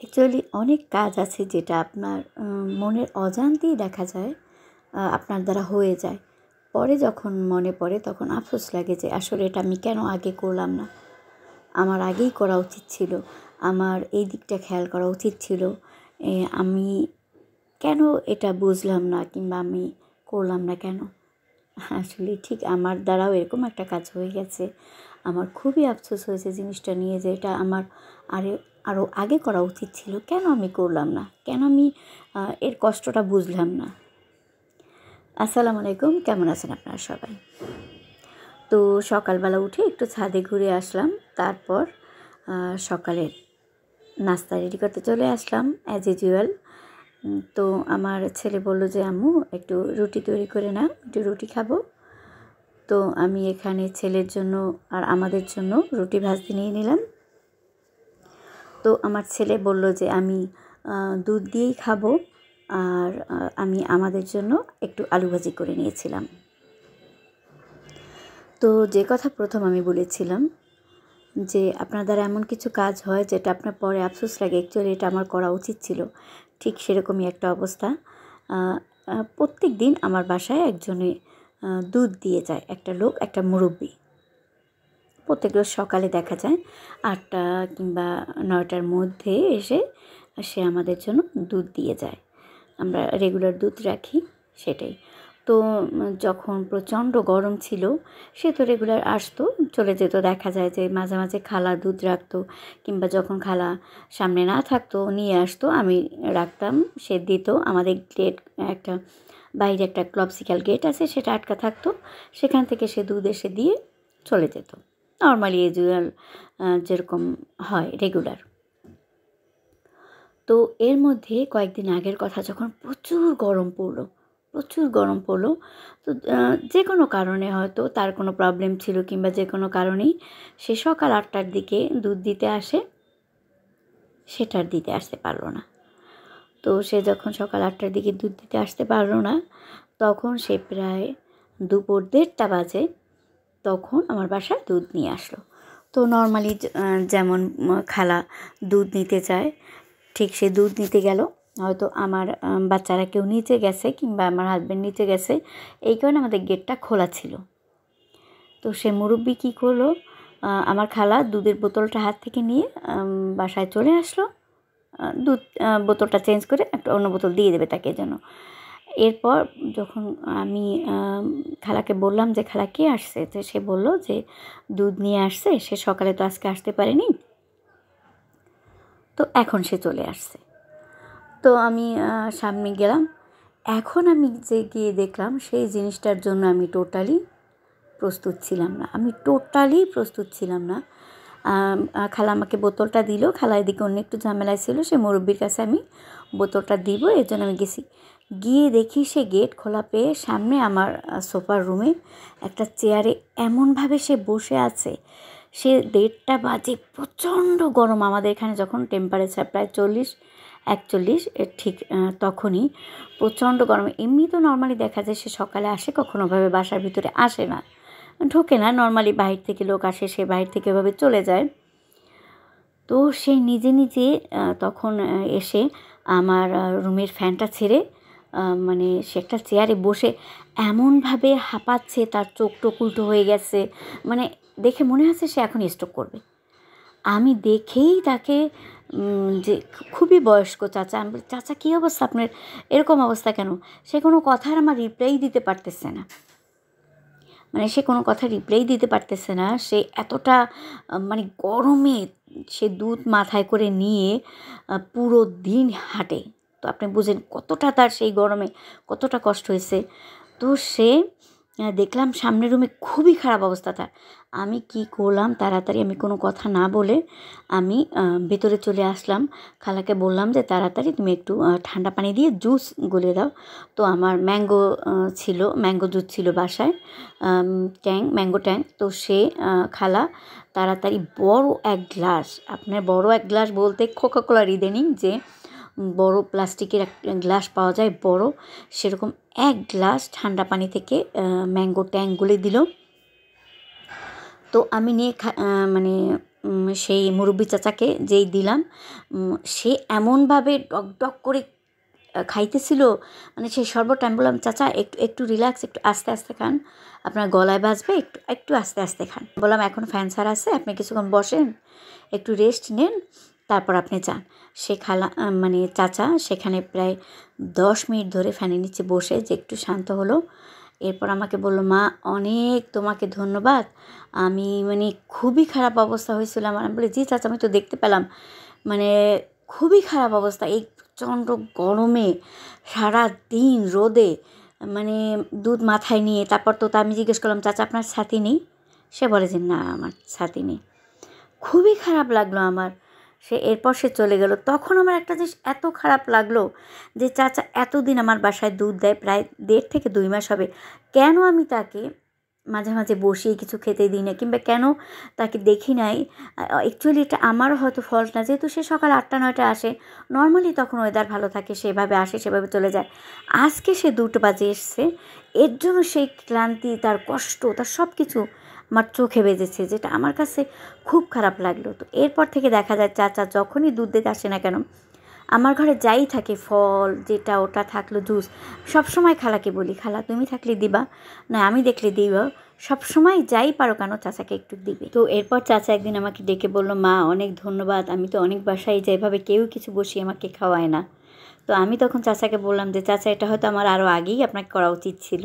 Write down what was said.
Actually অনেক কাজ আছে যেটা আপনার মনের অজান্তেই দেখা যায় আপনার দ্বারা হয়ে যায়। পরে যখন মনে পড়ে তখন আফসোস লাগে যে আসলে এটা আমি কেন আগে করলাম না। আমার আগেই করা উচিত ছিল। আমার এই দিকটা খেয়াল করা উচিত ছিল। আমি কেন এটা বুঝলাম না কিংবা আমি করলাম না কেন? আসলে ঠিক আমার দ্বারাও এরকম একটা কাজ হয়ে গেছে। আমার খুবই আফসোস হয়েছে জিনিসটা নিয়ে যে এটা আমার আরও আগে করা উচিত ছিল। কেন আমি করলাম না? কেন আমি এর কষ্টটা বুঝলাম না? আসসালামু আলাইকুম, কেমন আছেন আপনারা সবাই? তো সকালবেলা উঠে একটু ছাদে ঘুরে আসলাম। তারপর সকালের নাস্তা রেডি করতে চলে আসলাম অ্যাজ ইউজুয়াল। তো আমার ছেলে বলল যে আম্মু একটু রুটি তৈরি করে নাও, একটু রুটি খাবো। তো আমি এখানে ছেলের জন্য আর আমাদের জন্য রুটি ভাজতে নিয়ে নিলাম। তো আমার ছেলে বলল যে আমি দুধ দিয়েই খাবো, আর আমি আমাদের জন্য একটু আলু ভাজি করে নিয়েছিলাম। তো যে কথা প্রথম আমি বলেছিলাম যে আপনার দ্বারা এমন কিছু কাজ হয় যেটা আপনার পরে আফসোস লাগে, অ্যাকচুয়ালি এটা আমার করা উচিত ছিল। ঠিক সেরকমই একটা অবস্থা। প্রত্যেক দিন আমার বাসায় একজনে দুধ দিয়ে যায়, একটা লোক, একটা মুরব্বি। প্রত্যেক রোজ সকালে দেখা যায় 8টা কিংবা 9টার মধ্যে এসে সে আমাদের জন্য দুধ দিয়ে যায়। আমরা রেগুলার দুধ রাখি, সেটাই। তো যখন প্রচণ্ড গরম ছিল সে তো রেগুলার আসতো, চলে যেত। দেখা যায় যে মাঝে মাঝে খালা দুধ রাখতো, কিংবা যখন খালা সামনে না থাকতো নিয়ে আসতো, আমি রাখতাম, সে দিত। আমাদের গেট একটা বাইরে একটা ক্লবসিক্যাল গেট আছে, সেটা আটকা থাকতো, সেখান থেকে সে দুধ এসে দিয়ে চলে যেত। নর্মালি ইউজুয়াল যেরকম হয় রেগুলার। তো এর মধ্যে কয়েকদিন আগের কথা, যখন প্রচুর গরম পড়লো, তো যে কোনো কারণে হয়তো তার কোনো প্রবলেম ছিল কিংবা যে কোনো কারণেই সে সকাল 8টার দিকে দুধ দিতে আসে, সেটার দিতে আসতে পারলো না। তো সে যখন সকাল 8টার দিকে দুধ দিতে আসতে পারলো না, তখন সে প্রায় দুপুর 1:30টা বাজে, তখন আমার বাসায় দুধ নিয়ে আসলো। তো নর্মালি যেমন খালা দুধ নিতে চায়, ঠিক সে দুধ নিতে গেল। হয়তো আমার বাচ্চারা কেউ নিচে গেছে কিংবা আমার হাজব্যান্ড নিচে গেছে, এই কারণে আমাদের গেটটা খোলা ছিল। তো সে মুরব্বি কী করলো, আমার খালা দুধের বোতলটা হাত থেকে নিয়ে বাসায় চলে আসলো। দুধ বোতলটা চেঞ্জ করে একটা অন্য বোতল দিয়ে দেবে তাকে জন্য। এরপর যখন আমি খালাকে বললাম যে খালা কে আসছে, তো সে বলল যে দুধ নিয়ে আসছে, সে সকালে তো আজকে আসতে পারেনি, তো এখন সে চলে আসছে। তো আমি সামনে গেলাম। এখন আমি যে গিয়ে দেখলাম সেই জিনিসটার জন্য আমি টোটালি প্রস্তুত ছিলাম না। খালা আমাকে বোতলটা দিল, খালা এদিকে অন্য একটু ঝামেলায় ছিল, সে মুরব্বির কাছে আমি বোতলটা দিব, এর জন্য আমি গেছি। গিয়ে দেখি সে গেট খোলা পেয়ে সামনে আমার সোফার রুমে একটা চেয়ারে এমনভাবে সে বসে আছে। সে 1:30টা বাজে, প্রচণ্ড গরম। আমাদের এখানে যখন টেম্পারেচার প্রায় 40-41 ঠিক তখনই প্রচণ্ড গরম। এমনি তো নর্মালি দেখা যায় সে সকালে আসে, কখনোভাবে বাসার ভিতরে আসে না, ঢোকে না। নর্মালি বাহির থেকে লোক আসে, সে বাহির থেকে এভাবে চলে যায়। তো সে নিজে নিজে তখন এসে আমার রুমের ফ্যানটা ছেড়ে মানে সে একটা চেয়ারে বসে এমনভাবে হাঁপাচ্ছে, তার চোখ টোক উল্টো হয়ে গেছে, মানে দেখে মনে হচ্ছে সে এখন স্ট্রোক করবে। আমি দেখেই তাকে যে খুবই বয়স্ক চাচা, আমি বলি চাচা কী অবস্থা আপনার, এরকম অবস্থা কেন? সে কোনো কথার আমার রিপ্লাই দিতে পারতেছে না, সে এতটা মানে গরমে সে দুধ মাথায় করে নিয়ে পুরো দিন হাঁটে। তো আপনি বুঝেন কতটা তার সেই গরমে কতটা কষ্ট হয়েছে। তো সে দেখলাম সামনের রুমে খুবই খারাপ অবস্থা তার। আমি কি করলাম, তাড়াতাড়ি আমি কোনো কথা না বলে আমি ভেতরে চলে আসলাম। খালাকে বললাম যে তাড়াতাড়ি তুমি একটু ঠান্ডা পানি দিয়ে জুস গলে দাও। তো আমার ম্যাঙ্গো জুস ছিল বাসায়, ম্যাঙ্গো ট্যাং। তো সে খালা তাড়াতাড়ি বড় এক গ্লাস বলতে কোকাকোলার ইদানিং যে বড় প্লাস্টিকের এক গ্লাস পাওয়া যায় বড়, সেরকম এক গ্লাস ঠান্ডা পানি থেকে ম্যাঙ্গো ট্যাং গুলে দিল। তো আমি নিয়ে সেই মুরব্বি চাচাকে যেই দিলাম, সে এমনভাবে ডক ডক করে খাইতেছিল, মানে সেই শরবতটা। আমি বললাম, চাচা একটু একটু রিল্যাক্স, একটু আস্তে আস্তে খান, আপনার গলায় বাজবে, একটু একটু আস্তে আস্তে খান। বললাম এখন ফ্যান ছাড়া আছে, আপনি কিছুক্ষণ বসেন, একটু রেস্ট নেন, তারপর আপনি যান। সে মানে চাচা সেখানে প্রায় 10 মিনিট ধরে ফ্যানের নিচে বসে যে একটু শান্ত হলো। এরপর আমাকে বলল, মা অনেক তোমাকে ধন্যবাদ, আমি মানে খুবই খারাপ অবস্থা হয়েছিল আমার। আমি বলি, জি চাচা, আমি তো দেখতে পেলাম, মানে খুবই খারাপ অবস্থা, এই প্রচণ্ড গরমে সারা দিন রোদে, মানে দুধ মাথায় নিয়ে। তারপর তো আমি জিজ্ঞেস করলাম, চাচা আপনার ছাতি নেই? সে বলে যে না, আমার ছাতি নেই। খুবই খারাপ লাগলো আমার। এরপর সে চলে গেল। তখন আমার একটা জিনিস এত খারাপ লাগলো যে চাচা এতদিন আমার বাসায় দুধ দেয়, প্রায় 1.5 থেকে 2 মাস হবে, কেন আমি তাকে মাঝে মাঝে বসিয়ে কিছু খেতে দিই না, কিংবা কেন তাকে দেখি নাই। অ্যাকচুয়ালি এটা আমারও হয়তো ফল্ট না, যেহেতু সে সকাল 8টা 9টায় আসে, নর্মালি তখন ওয়েদার ভালো থাকে, সেভাবে আসে, সেভাবে চলে যায়। আজকে সে 2টা বাজে এসছে, এর জন্য সেই ক্লান্তি, তার কষ্ট, তার সব কিছু আমার চোখে বেজেছে, যেটা আমার কাছে খুব খারাপ লাগলো। তো এরপর থেকে দেখা যায় চাচা যখনই দুধ দিতে আসে না কেন, আমার ঘরে যাই থাকে, ফল যেটা ওটা থাকলো, জুস, সবসময় খালাকে বলি, খালা তুমি থাকলে দিবা, না আমি দেখলে দিব, সবসময় যাই পারো কেন চাচাকে একটু দিবে। তো এরপর চাচা একদিন আমাকে ডেকে বলল, মা অনেক ধন্যবাদ, আমি তো অনেক বাসায় যাই, এভাবে কেউ কিছু বসিয়ে আমাকে খাওয়ায় না। তো আমি তখন চাচাকে বললাম যে চাচা, এটা হয়তো আমার আরও আগেই আপনাকে করা উচিত ছিল।